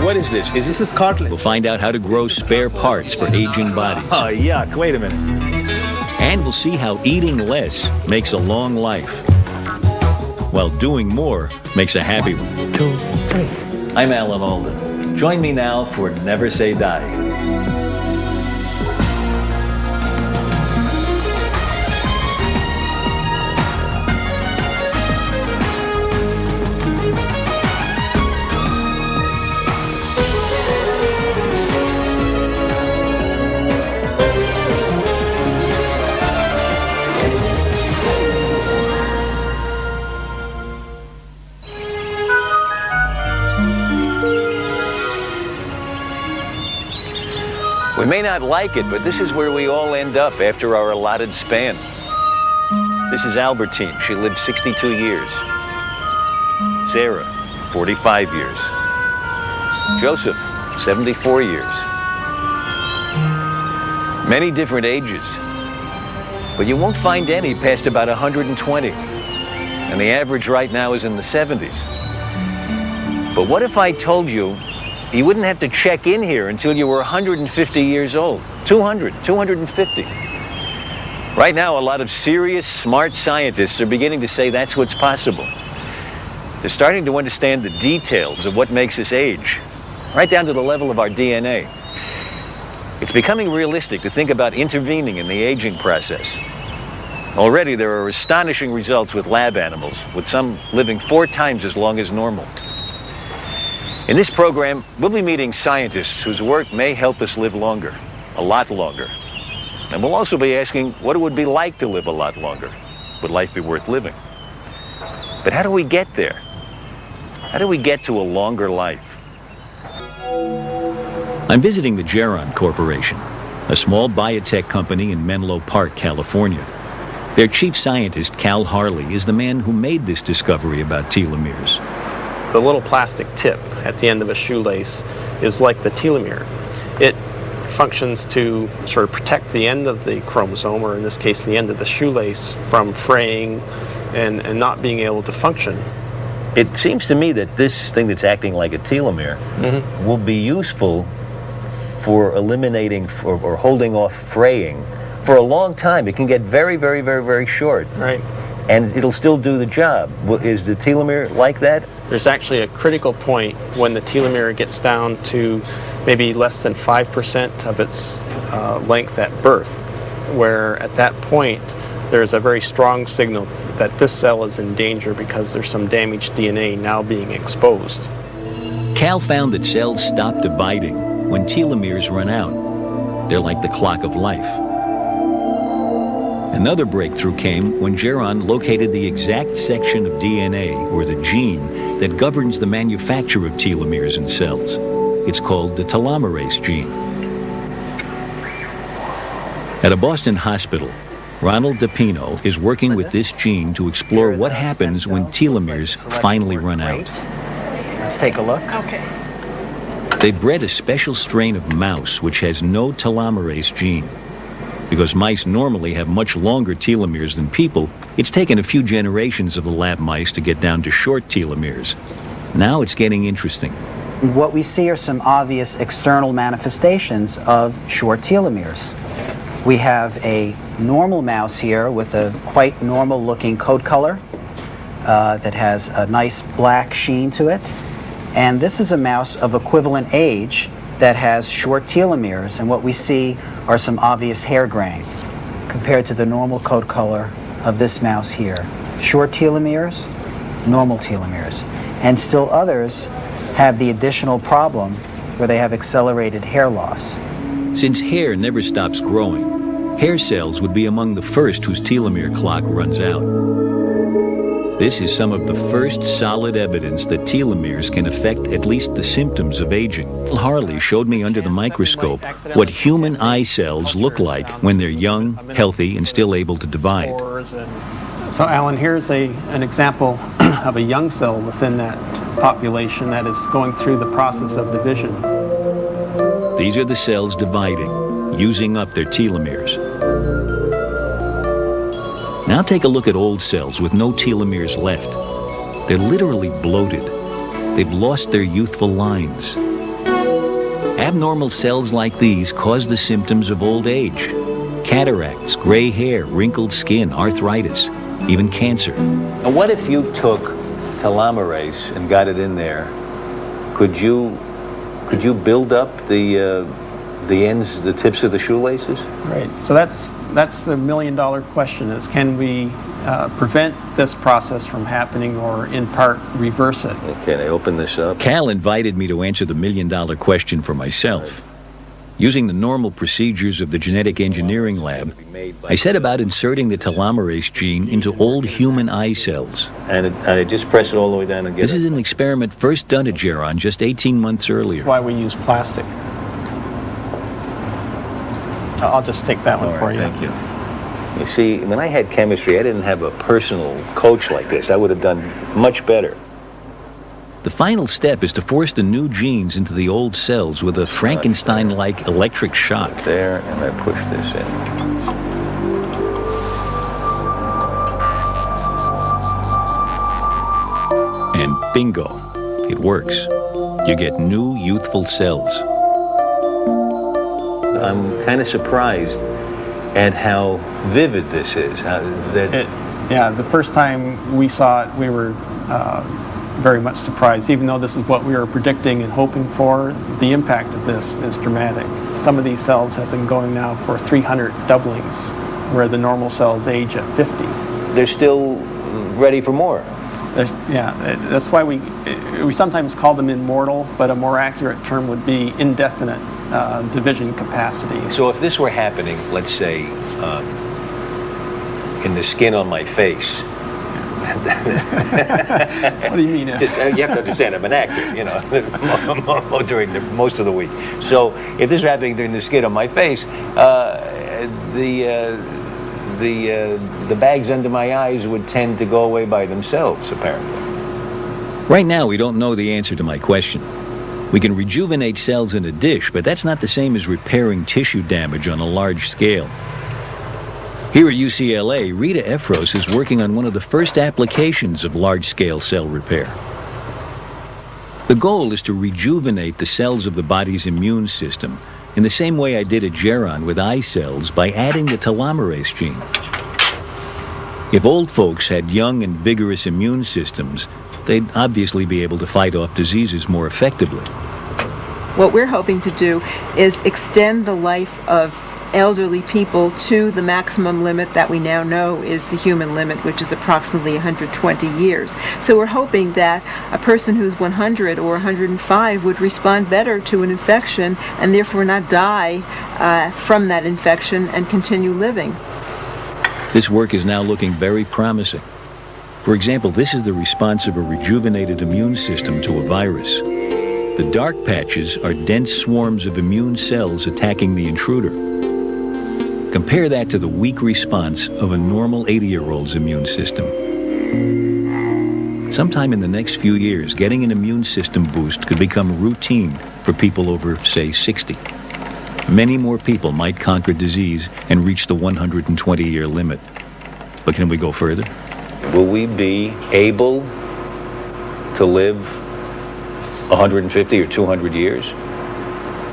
What is this? This is cartilage. We'll find out how to grow spare parts for aging bodies. Oh, yuck. Wait a minute. And we'll see how eating less makes a long life, while doing more makes a happy one. 1, 2, 3. I'm Alan Alda. Join me now for Never Say Die. We may not like it, but this is where we all end up after our allotted span. This is Albertine. She lived 62 years. Sarah, 45 years. Joseph, 74 years. Many different ages, but you won't find any past about 120. And the average right now is in the 70s. But what if I told you you wouldn't have to check in here until you were 150 years old? 200, 250. Right now, a lot of serious, smart scientists are beginning to say that's what's possible. They're starting to understand the details of what makes us age, right down to the level of our DNA. It's becoming realistic to think about intervening in the aging process. Already, there are astonishing results with lab animals, with some living 4 times as long as normal. In this program, we'll be meeting scientists whose work may help us live longer, a lot longer. And we'll also be asking what it would be like to live a lot longer. Would life be worth living? But how do we get there? How do we get to a longer life? I'm visiting the Geron Corporation, a small biotech company in Menlo Park, California. Their chief scientist, Cal Harley, is the man who made this discovery about telomeres. The little plastic tip at the end of a shoelace is like the telomere. It functions to sort of protect the end of the chromosome, or in this case the end of the shoelace, from fraying and not being able to function. It seems to me that this thing that's acting like a telomere will be useful for eliminating or holding off fraying for a long time. It can get very, very, very, very short. Right. And it'll still do the job. Is the telomere like that? There's actually a critical point when the telomere gets down to maybe less than 5% of its length at birth, where at that point there's a very strong signal that this cell is in danger because there's some damaged DNA now being exposed. Cal found that cells stop dividing when telomeres run out. They're like the clock of life. Another breakthrough came when Geron located the exact section of DNA, or the gene, that governs the manufacture of telomeres in cells. It's called the telomerase gene. At a Boston hospital, Ronald DePino is working with this gene to explore what happens when telomeres finally run out. Let's take a look. Okay. They bred a special strain of mouse which has no telomerase gene. Because mice normally have much longer telomeres than people, it's taken a few generations of the lab mice to get down to short telomeres. Now it's getting interesting. What we see are some obvious external manifestations of short telomeres. We have a normal mouse here with a quite normal looking coat color that has a nice black sheen to it. And this is a mouse of equivalent age that has short telomeres, and what we see are some obvious hair graying compared to the normal coat color of this mouse here. Short telomeres, normal telomeres. And still others have the additional problem where they have accelerated hair loss. Since hair never stops growing, hair cells would be among the first whose telomere clock runs out. This is some of the first solid evidence that telomeres can affect at least the symptoms of aging. Harley showed me under the microscope what human eye cells look like when they're young, healthy, and still able to divide. So Alan, here's an example of a young cell within that population that is going through the process of division. These are the cells dividing, using up their telomeres. Now take a look at old cells with no telomeres left. They're literally bloated. They've lost their youthful lines. Abnormal cells like these cause the symptoms of old age. Cataracts, gray hair, wrinkled skin, arthritis, even cancer. Now what if you took telomerase and got it in there? Could you build up the ends, the tips of the shoelaces? Right. So that's the million-dollar question: is can we prevent this process from happening, or in part reverse it? Okay, I open this up. Cal invited me to answer the million-dollar question for myself. Using the normal procedures of the genetic engineering lab, I set about inserting the telomerase gene into old human eye cells. And I just press it all the way down and get it. This is an experiment first done at Geron just 18 months earlier. That's why we use plastic. I'll just take that one for you. Thank you. You see, when I had chemistry, I didn't have a personal coach like this. I would have done much better. The final step is to force the new genes into the old cells with a Frankenstein-like electric shock. There, and I push this in. And bingo, it works. You get new youthful cells. I'm kind of surprised at how vivid this is. Yeah, the first time we saw it, we were very much surprised. Even though this is what we were predicting and hoping for, the impact of this is dramatic. Some of these cells have been going now for 300 doublings, where the normal cells age at 50. They're still ready for more. That's why we sometimes call them immortal, but a more accurate term would be indefinite division capacity. So if this were happening, let's say, in the skin on my face. What do you mean? You have to understand, I'm an actor, you know, during most of the week. So if this were happening during the skin on my face, the bags under my eyes would tend to go away by themselves, apparently. Right now, we don't know the answer to my question. We can rejuvenate cells in a dish, but that's not the same as repairing tissue damage on a large scale. Here at UCLA, Rita Efros is working on one of the first applications of large-scale cell repair. The goal is to rejuvenate the cells of the body's immune system in the same way I did at Geron with eye cells by adding the telomerase gene. If old folks had young and vigorous immune systems, they'd obviously be able to fight off diseases more effectively. What we're hoping to do is extend the life of elderly people to the maximum limit that we now know is the human limit, which is approximately 120 years. So we're hoping that a person who's 100 or 105 would respond better to an infection and therefore not die from that infection and continue living. This work is now looking very promising. For example, this is the response of a rejuvenated immune system to a virus. The dark patches are dense swarms of immune cells attacking the intruder. Compare that to the weak response of a normal 80-year-old's immune system. Sometime in the next few years, getting an immune system boost could become routine for people over, say, 60. Many more people might conquer disease and reach the 120-year limit. But can we go further? Will we be able to live 150 or 200 years?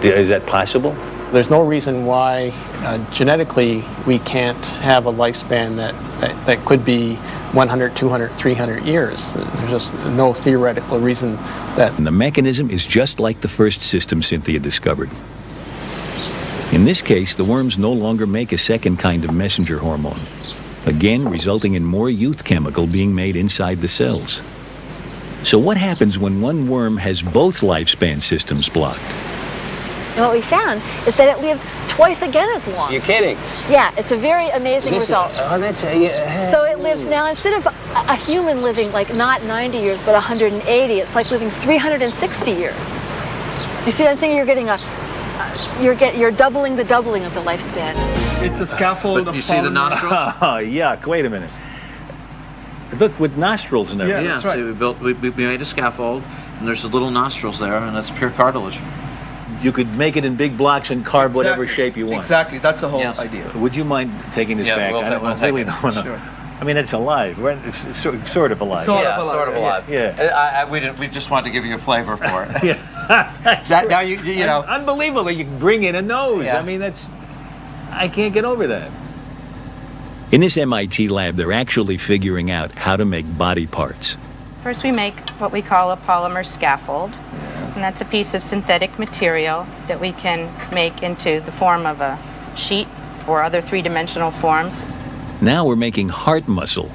Is that possible? There's no reason why genetically we can't have a lifespan that could be 100, 200, 300 years. There's just no theoretical reason that... And the mechanism is just like the first system Cynthia discovered. In this case, the worms no longer make a second kind of messenger hormone, again resulting in more youth chemical being made inside the cells. So what happens when one worm has both lifespan systems blocked? And what we found is that it lives twice again as long. You're kidding? Yeah, it's a very amazing result. Yeah. So it lives now, instead of a human living like not 90 years but 180, it's like living 360 years. Do you see what I'm saying? You're getting you're doubling the doubling of the lifespan. It's a scaffold. But you see the nostrils? Oh, yuck, wait a minute. Look, with nostrils and everything. Yeah, that's right. So we made a scaffold, and there's the little nostrils there, and that's pure cartilage. You could make it in big blocks and carve whatever shape you want. Exactly, that's the whole Yes. idea. Would you mind taking this back? we'll really take it. don't know. Sure. I mean, it's alive, right? It's sort of alive. Sort Yeah, of alive, sort of alive. yeah. We just wanted to give you a flavor for it. Yeah. That now you know. Unbelievable. You can bring in a nose. Yeah. I mean, I can't get over that. In this MIT lab, they're actually figuring out how to make body parts. First, we make what we call a polymer scaffold, and that's a piece of synthetic material that we can make into the form of a sheet or other three-dimensional forms. Now we're making heart muscle,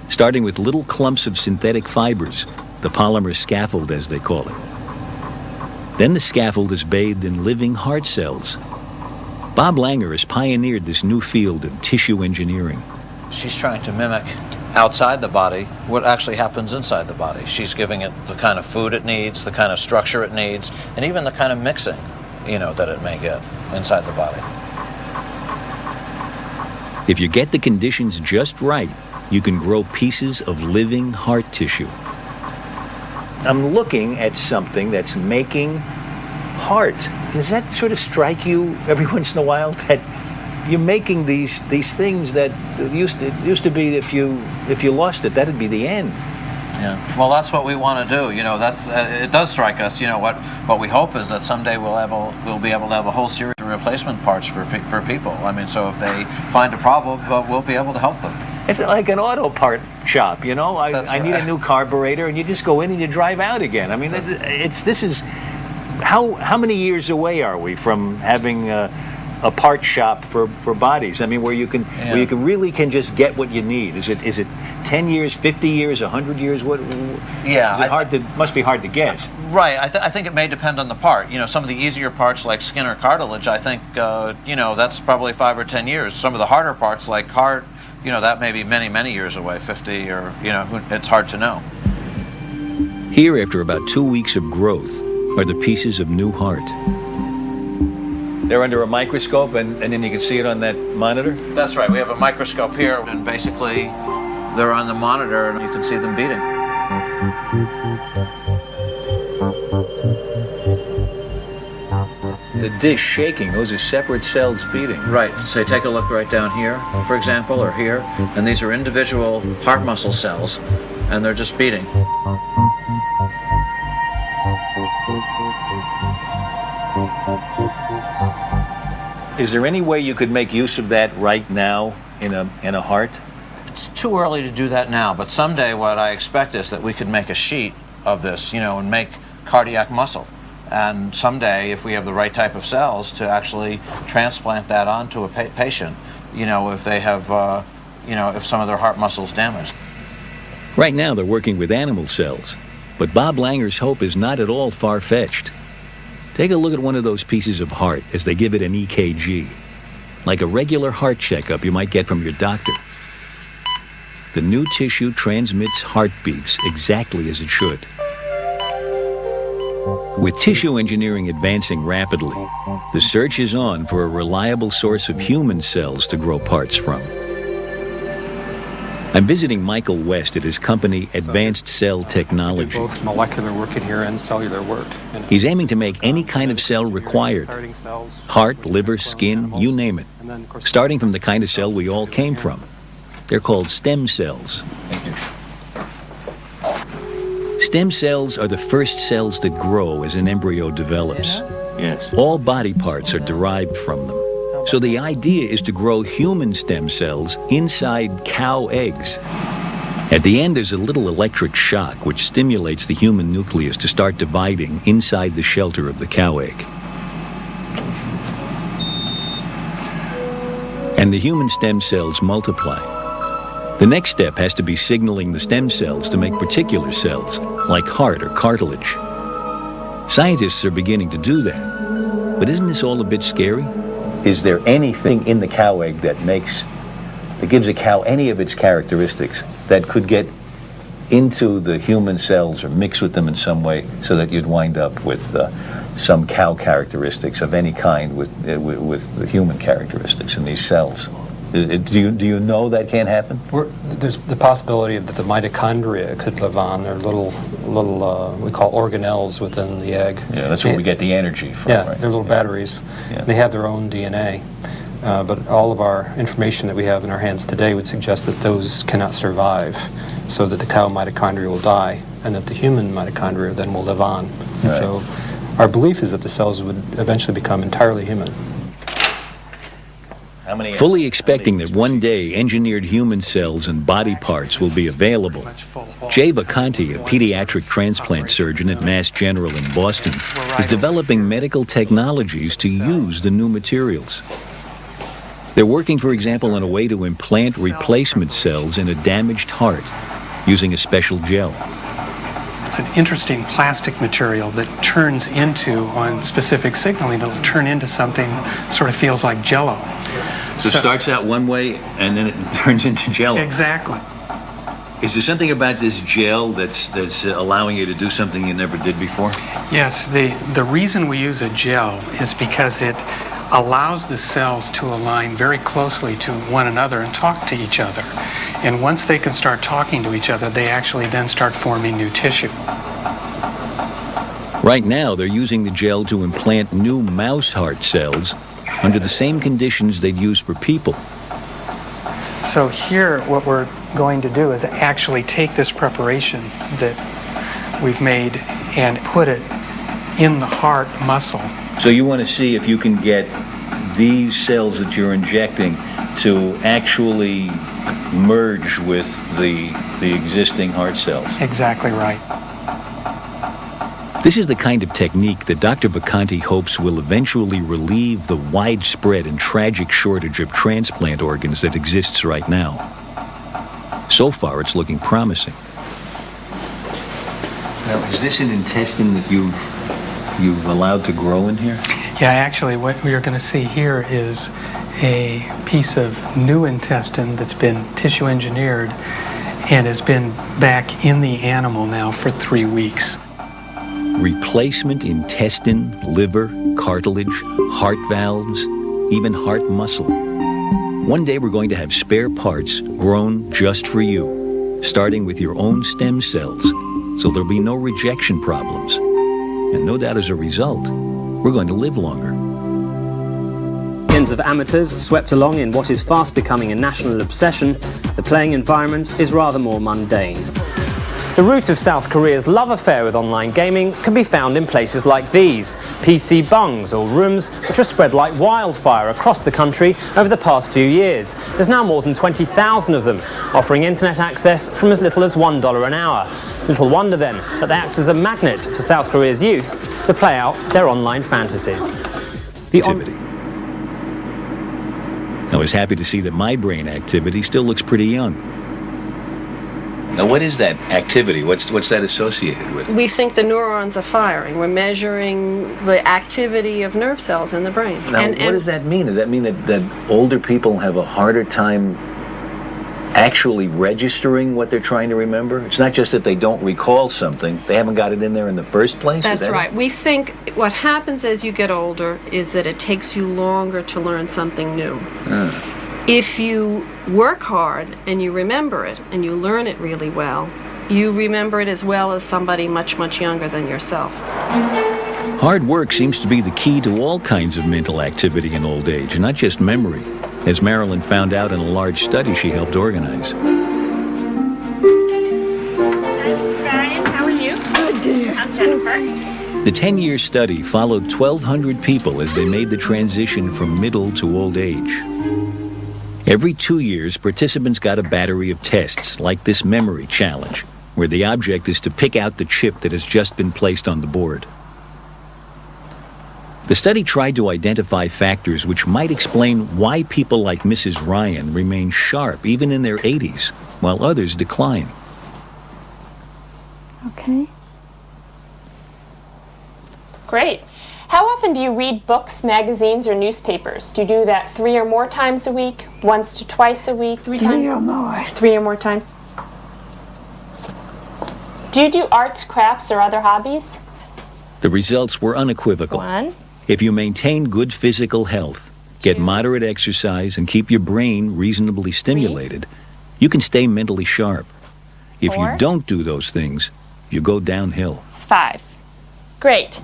starting with little clumps of synthetic fibers, the polymer scaffold as they call it. Then the scaffold is bathed in living heart cells. Bob Langer has pioneered this new field of tissue engineering. She's trying to mimic outside the body what actually happens inside the body. She's giving it the kind of food it needs, the kind of structure it needs, and even the kind of mixing, that it may get inside the body. If you get the conditions just right, you can grow pieces of living heart tissue. I'm looking at something that's making heart. Does that sort of strike you every once in a while, that you're making these things that used to be if you lost it, that'd be the end? Yeah. Well, that's what we want to do. That's it does strike us. What we hope is that someday we'll be able to have a whole series of replacement parts for people. I mean, so if they find a problem, we'll be able to help them. It's like an auto part shop, I need a new carburetor, and you just go in and you drive out again. I mean, this is how many years away are we from having a part shop for bodies? I mean, where you can really just get what you need. Is it 10 years, 50 years, 100 years? What? Yeah, is it must be hard to guess. Right. I think it may depend on the part. Some of the easier parts like skin or cartilage, I think that's probably 5 or 10 years. Some of the harder parts like heart, that may be many, many years away, 50 or it's hard to know. Here, after about 2 weeks of growth, are the pieces of new heart. They're under a microscope, and then you can see it on that monitor? That's right. We have a microscope here, and basically they're on the monitor, and you can see them beating. The dish shaking, those are separate cells beating. Right. So take a look right down here, for example, or here, and these are individual heart muscle cells, and they're just beating. Is there any way you could make use of that right now in a heart? It's too early to do that now, but someday what I expect is that we could make a sheet of this, and make cardiac muscle. And someday, if we have the right type of cells, to actually transplant that onto a patient, if they have, if some of their heart muscle's damaged. Right now they're working with animal cells, but Bob Langer's hope is not at all far-fetched. Take a look at one of those pieces of heart as they give it an EKG, like a regular heart checkup you might get from your doctor. The new tissue transmits heartbeats exactly as it should. With tissue engineering advancing rapidly, the search is on for a reliable source of human cells to grow parts from. I'm visiting Michael West at his company Advanced Cell Technology. Both molecular work in here and cellular work. He's aiming to make any kind of cell required. Heart, liver, skin, you name it. Starting from the kind of cell we all came from. They're called stem cells. Stem cells are the first cells that grow as an embryo develops. Yes. All body parts are derived from them. So the idea is to grow human stem cells inside cow eggs. At the end, there's a little electric shock which stimulates the human nucleus to start dividing inside the shelter of the cow egg. And the human stem cells multiply. The next step has to be signaling the stem cells to make particular cells, like heart or cartilage. Scientists are beginning to do that. But isn't this all a bit scary? Is there anything in the cow egg that gives a cow any of its characteristics that could get into the human cells or mix with them in some way so that you'd wind up with some cow characteristics of any kind with the human characteristics in these cells? Do you know that can't happen? There's the possibility that the mitochondria could live on. They're little we call organelles within the egg. Yeah, that's where we get the energy from. Yeah, right? they're little batteries. Yeah. They have their own DNA. But all of our information that we have in our hands today would suggest that those cannot survive, so that the cow mitochondria will die, and that the human mitochondria then will live on. And right. So Our belief is that the cells would eventually become entirely human. Fully expecting that one day engineered human cells and body parts will be available, Jay Vacanti, a pediatric transplant surgeon at Mass General in Boston, is developing medical technologies to use the new materials. They're working, for example, on a way to implant replacement cells in a damaged heart using a special gel. It's an interesting plastic material that turns into, on specific signaling, it'll turn into something sort of feels like Jell-O. So it starts out one way and then it turns into gel. Exactly. Is there something about this gel that's allowing you to do something you never did before? Yes, the reason we use a gel is because it allows the cells to align very closely to one another and talk to each other. And once they can start talking to each other, they actually then start forming new tissue. Right now, they're using the gel to implant new mouse heart cells under the same conditions they'd use for people. So here, what we're going to do is actually take this preparation that we've made and put it in the heart muscle. So you want to see if you can get these cells that you're injecting to actually merge with the existing heart cells. Exactly right. This is the kind of technique that Dr. Vacanti hopes will eventually relieve the widespread and tragic shortage of transplant organs that exists right now. So far, it's looking promising. Now, is this an intestine that you've allowed to grow in here? Yeah, actually what we are going to see here is a piece of new intestine that's been tissue engineered and has been back in the animal now for 3 weeks. Replacement intestine, liver, cartilage, heart valves, even heart muscle. One day we're going to have spare parts grown just for you, starting with your own stem cells, so there'll be no rejection problems. And no doubt as a result, we're going to live longer. Millions of amateurs swept along in what is fast becoming a national obsession, the playing environment is rather more mundane. The root of South Korea's love affair with online gaming can be found in places like these, PC bungs or rooms which are spread like wildfire across the country over the past few years. There's now more than 20,000 of them, offering internet access from as little as $1 an hour. Little wonder then that they act as a magnet for South Korea's youth to play out their online fantasies. Activity. I was happy to see that my brain activity still looks pretty young. Now, what is that activity? What's that associated with? We think the neurons are firing. We're measuring the activity of nerve cells in the brain. Now, what does that mean? Does that mean that older people have a harder time actually registering what they're trying to remember? It's not just that they don't recall something, they haven't got it in there in the first place? That's right. It? We think what happens as you get older is that it takes you longer to learn something new. If you work hard and you remember it and you learn it really well, you remember it as well as somebody much, much younger than yourself. Hard work seems to be the key to all kinds of mental activity in old age, not just memory, as Marilyn found out in a large study she helped organize. Hi, Mrs. Ryan. How are you? Good, dear. I'm Jennifer. The 10-year study followed 1,200 people as they made the transition from middle to old age. Every 2 years, participants got a battery of tests, like this memory challenge, where the object is to pick out the chip that has just been placed on the board. The study tried to identify factors which might explain why people like Mrs. Ryan remain sharp even in their 80s, while others decline. Okay. Great. How often do you read books, magazines, or newspapers? Do you do that 3 or more times a week? Once to twice a week? 3 times? 3 or more. 3 or more times. Do you do arts, crafts, or other hobbies? The results were unequivocal. 1. If you maintain good physical health, get moderate exercise, and keep your brain reasonably stimulated, you can stay mentally sharp. If 4. you don't do those things, you go downhill. 5. Great.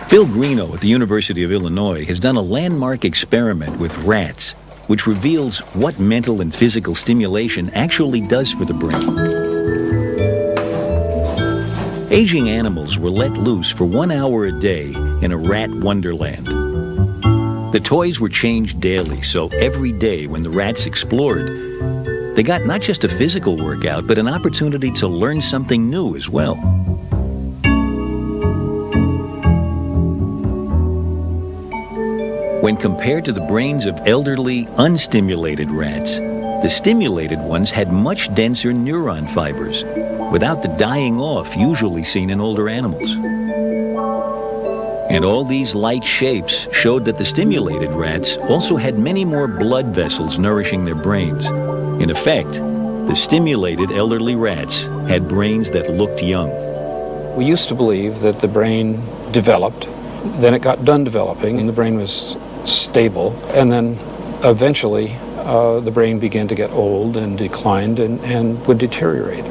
Phil Greeno at the University of Illinois has done a landmark experiment with rats, which reveals what mental and physical stimulation actually does for the brain. Aging animals were let loose for 1 hour a day in a rat wonderland. The toys were changed daily, so every day when the rats explored, they got not just a physical workout, but an opportunity to learn something new as well. When compared to the brains of elderly, unstimulated rats, the stimulated ones had much denser neuron fibers, without the dying off usually seen in older animals. And all these light shapes showed that the stimulated rats also had many more blood vessels nourishing their brains. In effect, the stimulated elderly rats had brains that looked young. We used to believe that the brain developed, then it got done developing, and the brain was stable, and then eventually the brain began to get old and declined and would deteriorate.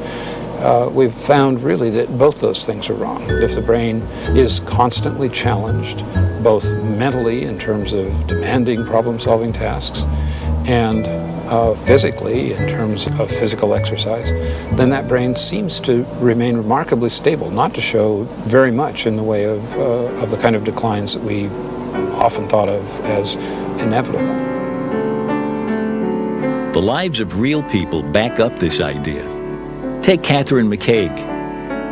We've found really that both those things are wrong. If the brain is constantly challenged, both mentally in terms of demanding problem-solving tasks and physically in terms of physical exercise, then that brain seems to remain remarkably stable, not to show very much in the way of the kind of declines that we often thought of as inevitable. The lives of real people back up this idea. Take Catherine McCaig.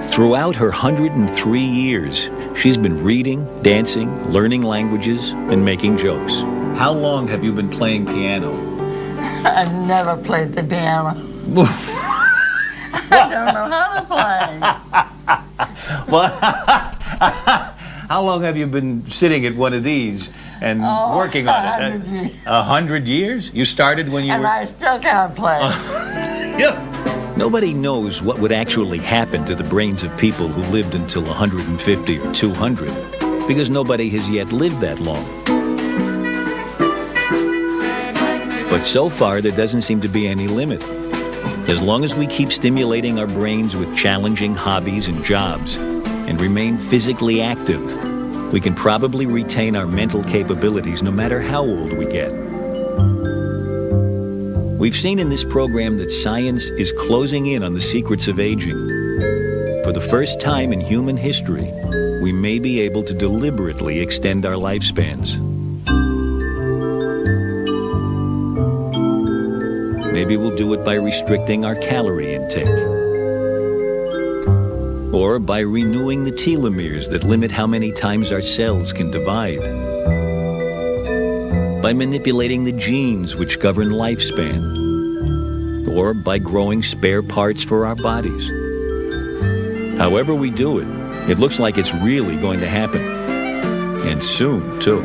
Throughout her 103 years, she's been reading, dancing, learning languages, and making jokes. How long have you been playing piano? I've never played the piano. I don't know how to play. Well, how long have you been sitting at one of these and working on it? 100 years. 100 years? You started when you and were... I still can't play. Yeah. Nobody knows what would actually happen to the brains of people who lived until 150 or 200, because nobody has yet lived that long. But so far, there doesn't seem to be any limit. As long as we keep stimulating our brains with challenging hobbies and jobs and remain physically active, we can probably retain our mental capabilities no matter how old we get. We've seen in this program that science is closing in on the secrets of aging. For the first time in human history, we may be able to deliberately extend our lifespans. Maybe we'll do it by restricting our calorie intake, or by renewing the telomeres that limit how many times our cells can divide, by manipulating the genes which govern lifespan, or by growing spare parts for our bodies. However we do it, it looks like it's really going to happen, and soon, too.